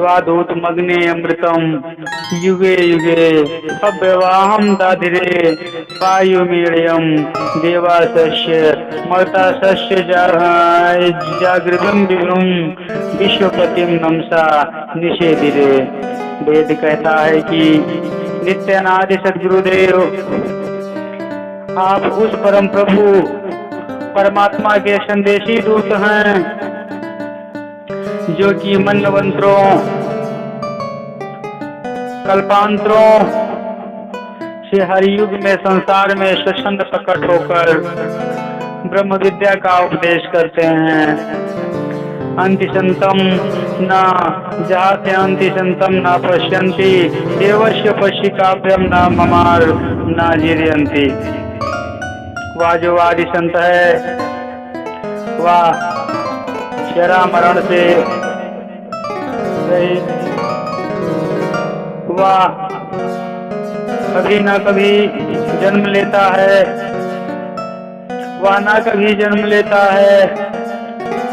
स्वादूतमग्ने अमृतम युगे युगे अव्यवाहम दाधिरे वायुमीड़यम देवासस्य मर्तासस्य जागृतम विभुम विश्वपतिम नमसा निषेधिरे। वेद कहता है कि नित्य अनादि सद्गुरुदेव आप उस परम प्रभु परमात्मा के संदेशी दूत हैं जो कि मन्वंतरों कल्पांतरों से हर युग में संसार में स्वच्छंद प्रकट होकर ब्रह्म विद्या का उपदेश करते हैं। अंतिसंतम न जाते अंतिसंतम न पश्यन्ति देवस्य पश्यिकाभ्यम न ममार न जीरयन्ति। वह जो आदि संत है वह शरा मरण से वह कभी न कभी जन्म लेता है, वह ना कभी जन्म लेता है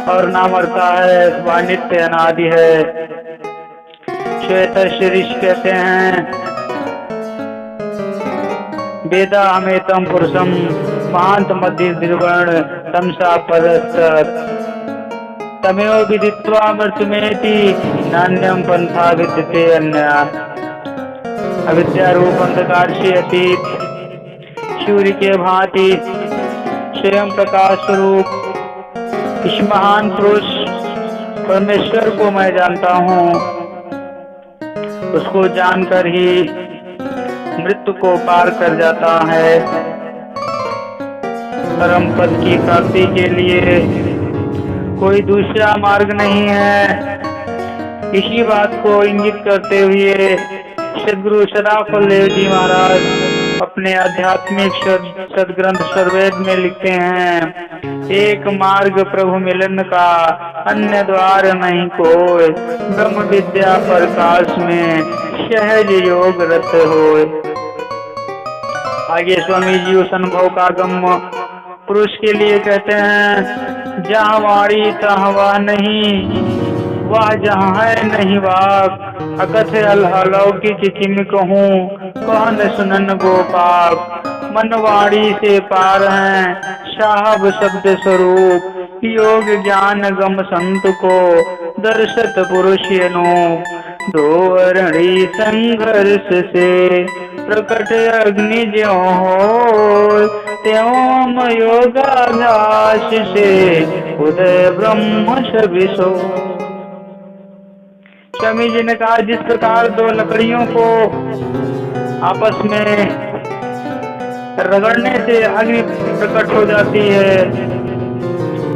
और ना मरता है, वह नित्य अनादि है। श्वेत ऋषि कहते हैं वेदा हमेतम पुरुषम महांत मध्य निर्वर्ण तमसा पदस्तत् तमेव विदित्वा मृत्युमेति नान्यम पंथा विद्यते अन्यात्। अविद्या रूप अंधकार से अतीत सूर्य के भांति स्वयं प्रकाश स्वरूप इस महान पुरुष परमेश्वर को मैं जानता हूँ। उसको जानकर ही मृत्यु को पार कर जाता है। परम पद की प्राप्ति के लिए कोई दूसरा मार्ग नहीं है। इसी बात को इंगित करते हुए सद्गुरु सदाफलदेव जी महाराज अपने आध्यात्मिक सदग्रंथ सर्ववेद में लिखते हैं, एक मार्ग प्रभु मिलन का अन्य द्वार नहीं कोई, ब्रह्म विद्या प्रकाश में सहज योग रत होय। आगे स्वामी जी उस अनुभव का गम पुरुष के लिए कहते हैं, जहाँ वाणी तहाँ वह नहीं, वह जहाँ है नहीं वाक, अकथ अलौकिक किम कहूँ कहन सुनन गोपाक। मनवाणी से पार हैं साहब शब्द स्वरूप, योग ज्ञान गम संत को दर्शत पुरुष नो। दो अरणि संघर्ष से प्रकट अग्नि ज्यों हो, त्यों योगाभ्यास से उदय ब्रह्म सविशो। स्वामी जी ने कहा, जिस प्रकार दो लकड़ियों को आपस में रगड़ने से अग्नि प्रकट हो जाती है,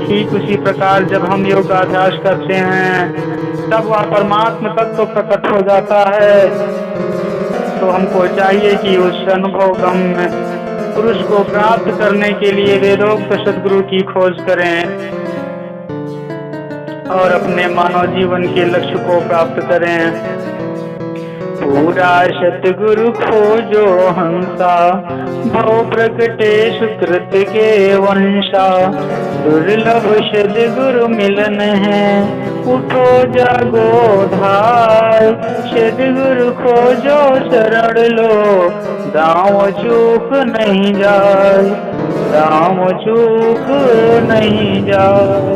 ठीक उसी प्रकार जब हम योगाभ्यास करते हैं तब वह परमात्मा तत्व प्रकट हो जाता है। तो हमको चाहिए कि उस अनुभव गम पुरुष को प्राप्त करने के लिए वेदोक्त सद्गुरु की खोज करें और अपने मानव जीवन के लक्ष्य को प्राप्त करें। पूरा सतगुरु खोजो हंसा, भव प्रकटे सुकृत के वंशा। दुर्लभ सद्गुरु मिलन है, उठो जागो धाय। सद्गुरु खोजो शरण लो, दांव चूक नहीं जाए, दांव चूक नहीं जाए।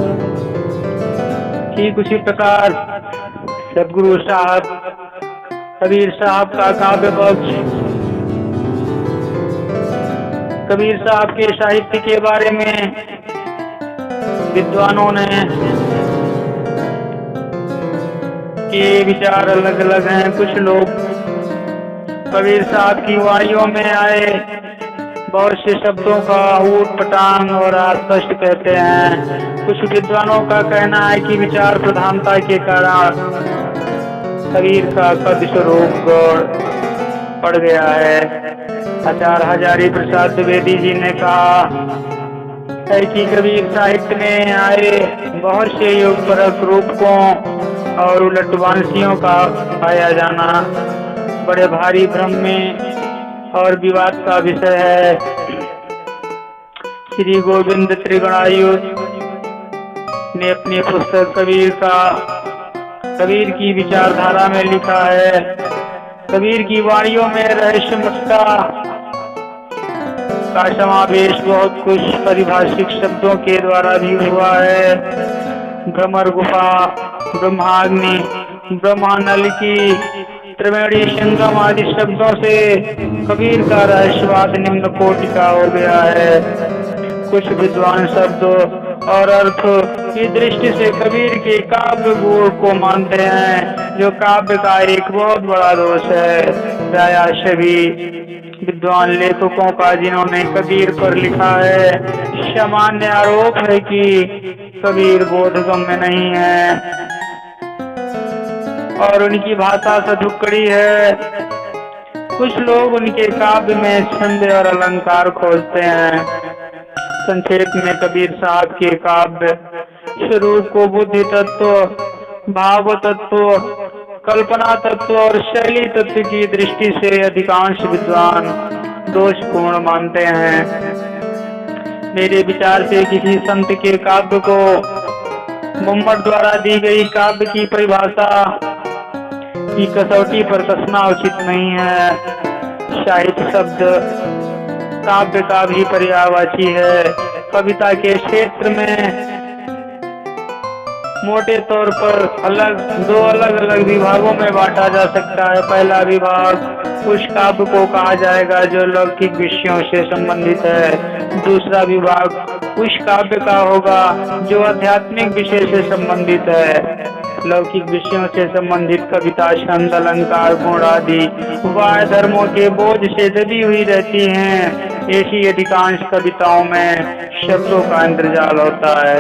ठीक उसी प्रकार सद्गुरु साहब कबीर साहब का काव्य पक्ष, कबीर साहब के साहित्य के बारे में विद्वानों ने के विचार अलग अलग हैं। कुछ लोग कबीर साहब की वाणियों में आए बहुत से शब्दों का ऊट पटांग और अस्पष्ट कहते हैं। कुछ विद्वानों का कहना है कि विचार प्रधानता के कारण कबीर का कद स्वरूप गौड़ पड़ गया है। आचार्य हजारी प्रसाद द्विवेदी जी ने कहा है कि कबीर साहित्य में आए बहुत से योग परक रूपकों और उलटवांसियों का पाया जाना बड़े भारी भ्रम में और विवाद का विषय है। श्री गोविंद त्रिगुणायुत ने अपनी पुस्तक कबीर का कबीर की विचारधारा में लिखा है। कबीर की वाणियों में रहस्यमयता का समावेश बहुत कुछ पारिभाषिक शब्दों के द्वारा भी हुआ है। भ्रमर गुफा, ब्रह्माग्नि, ब्रह्मानल की त्रिवेणी संगम आदि शब्दों से कबीर का रहस्यवाद निम्न कोटि का हो गया है। कुछ विद्वान शब्द और अर्थ की दृष्टि से कबीर के काव्य गुण को मानते हैं, जो काव्य का एक बहुत बड़ा दोष है। प्रायः सभी विद्वान लेखकों का जिन्होंने कबीर पर लिखा है, सामान्य आरोप है कि कबीर बोधगम्य नहीं है और उनकी भाषा सधुक्कड़ी है। कुछ लोग उनके काव्य में छंद और अलंकार खोजते हैं। संक्षेप में कबीर साहब के काव्य स्वरूप को बुद्धि तत्व, भाव तत्व, कल्पना तत्व और शैली तत्व की दृष्टि से अधिकांश विद्वान दोषपूर्ण मानते हैं। मेरे विचार से किसी संत के काव्य को मुम्मट द्वारा दी गई काव्य की परिभाषा की कसौटी पर कसना उचित नहीं है। साहित्य शब्द काव्य का भी पर्यायवाची है। कविता के क्षेत्र में मोटे तौर पर दो अलग अलग विभागों में बांटा जा सकता है। पहला विभाग उस काव्य को कहा जाएगा जो लौकिक विषयों से संबंधित है। दूसरा विभाग उस काव्य का होगा जो आध्यात्मिक विषय से संबंधित है। लौकिक विषयों से संबंधित कविता छंद, अलंकार, गुण आदि वाह धर्मों के बोझ से दबी हुई रहती हैं। ऐसी अधिकांश कविताओं में शब्दों का इंद्रजाल होता है,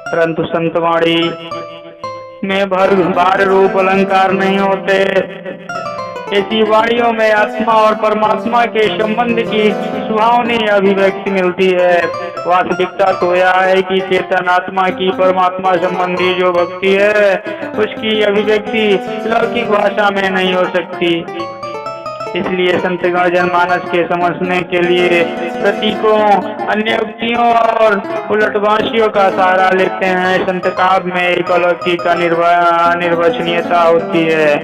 परंतु संतवाणी में भार रूप अलंकार नहीं होते। ऐसी वाणियों में आत्मा और परमात्मा के संबंध की सुहावनी अभिव्यक्ति मिलती है। वास्तविकता तो यह है कि चेतन आत्मा की परमात्मा संबंधी जो भक्ति है, उसकी अभिव्यक्ति लौकिक भाषा में नहीं हो सकती। इसलिए संतगण जनमानस के समझने के लिए प्रतीकों, अन्य युक्तियों और उलटवासियों का सहारा लेते हैं। संत काव्य में एक अलौकिक निर्वचनीयता होती है।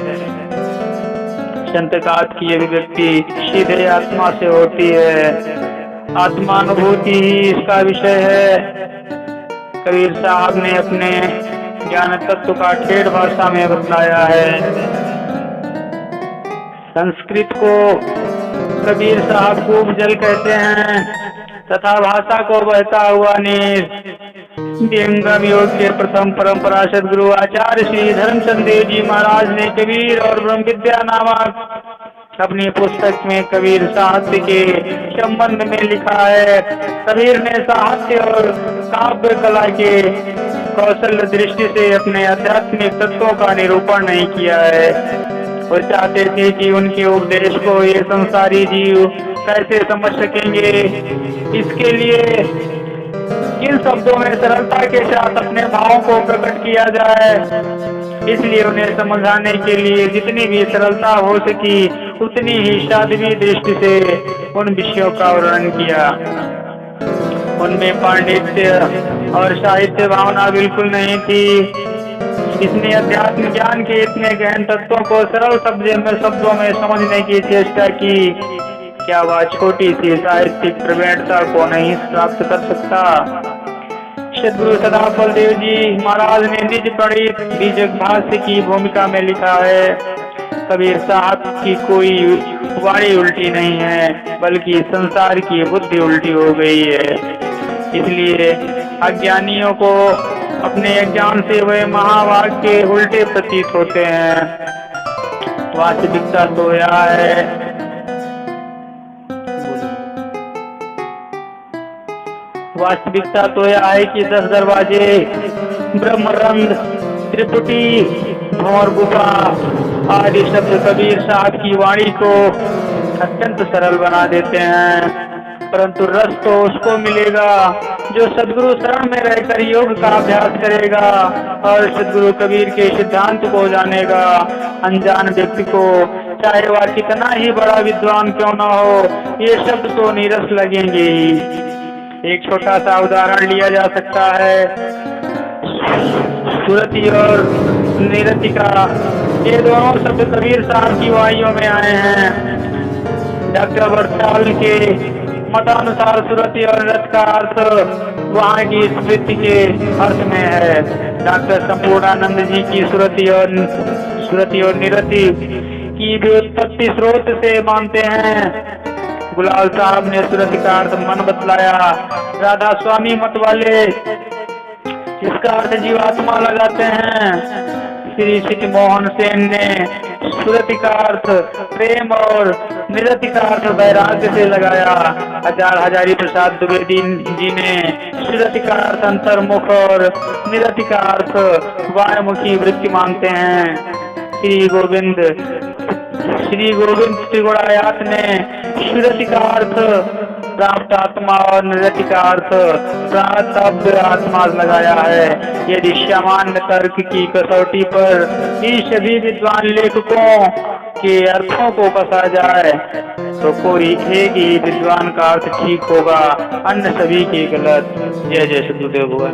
संत काव्य की अभिव्यक्ति सीधे आत्मा से होती है। आत्मानुभूति ही इसका विषय है। कबीर साहब ने अपने ज्ञान तत्व का ठेठ भाषा में बतलाया है। संस्कृत को कबीर साहब खूब जल कहते हैं तथा भाषा को बहता हुआ नीर। विहंगम योग के प्रथम परंपरा सदगुरु आचार्य श्री धर्मचंद देव जी महाराज ने कबीर और ब्रह्म विद्या नामक अपनी पुस्तक में कबीर साहित्य के संबंध में लिखा है। कबीर ने साहित्य और काव्य कला के कौशल दृष्टि से अपने आध्यात्मिक तत्वों का निरूपण नहीं किया है। वो चाहते थे कि उनके उपदेश को ये संसारी जीव कैसे समझ सकेंगे, इसके लिए किन शब्दों में सरलता के साथ अपने भावों को प्रकट किया जाए। इसलिए उन्हें समझाने के लिए जितनी भी सरलता हो सकी उतनी ही साध्वी दृष्टि से उन विषयों का वर्णन किया। उनमें पांडित्य और साहित्य भावना बिल्कुल नहीं थी। इसने अध्यात्म ज्ञान के इतने गहन तत्वों को सरल शब्दों में समझने की चेष्टा की। क्या वह छोटी सी साहित्यिक प्रवीणता को नहीं प्राप्त कर सकता? सदगुरु सदाफल देव जी महाराज ने निज प्रणीत बीजक भाष्य की भूमिका में लिखा है, कबीर साहब की कोई वाणी उल्टी नहीं है, बल्कि संसार की बुद्धि उल्टी हो गई है। इसलिए अज्ञानियों को अपने अज्ञान से वे महावाक्य उल्टे प्रतीत होते हैं। वास्तविकता तो यह है कि 10 दरवाजे, ब्रह्मरंध, त्रिपुटी, भौर गुफा आदि शब्द कबीर साहब की वाणी को अत्यंत सरल बना देते हैं, परंतु रस तो उसको मिलेगा जो सदगुरु शरण में रहकर योग का अभ्यास करेगा और सदगुरु कबीर के सिद्धांत को जानेगा। अनजान व्यक्ति को चाहे वह कितना ही बड़ा विद्वान क्यों न हो, ये शब्द तो नीरस लगेंगे ही। एक छोटा सा उदाहरण लिया जा सकता है। सुरति और निरति का, ये दोनों शब्द कबीर साहब की वाणियों में आए हैं। डॉक्टर बड़साल के मतानुसार सुरति और निरति का अर्थ वहाँ की स्मृति के अर्थ में है। डॉक्टर संपूर्णानंद जी की सुरति और निरति की भी उत्पत्ति स्रोत से मानते हैं। गुलाल साहब ने सुरति का अर्थ मन बतलाया। राधा स्वामी मत वाले इसका अर्थ जीवात्मा लगाते हैं। श्री सिटी मोहन सेन ने सुरति का अर्थ प्रेम और निरति का अर्थ वैराग्य से लगाया। आचार्य हजारी प्रसाद द्विवेदी जी ने सुरति का अर्थ अंतर्मुख और निरति का अर्थ वायुमुखी वृत्ति मानते हैं। श्री गोविंद त्रिगुणायात ने सुरति का अर्थ प्राप्त आत्मा और निरति का अर्थ प्राप्त आत्मा लगाया है। यदि सामान्य तर्क की कसौटी पर ही सभी विद्वान लेखकों के अर्थों को कसा जाए तो कोई एक ही विद्वान का अर्थ ठीक होगा, अन्य सभी के गलत। जय जय सद्गुरुदेव भगवान।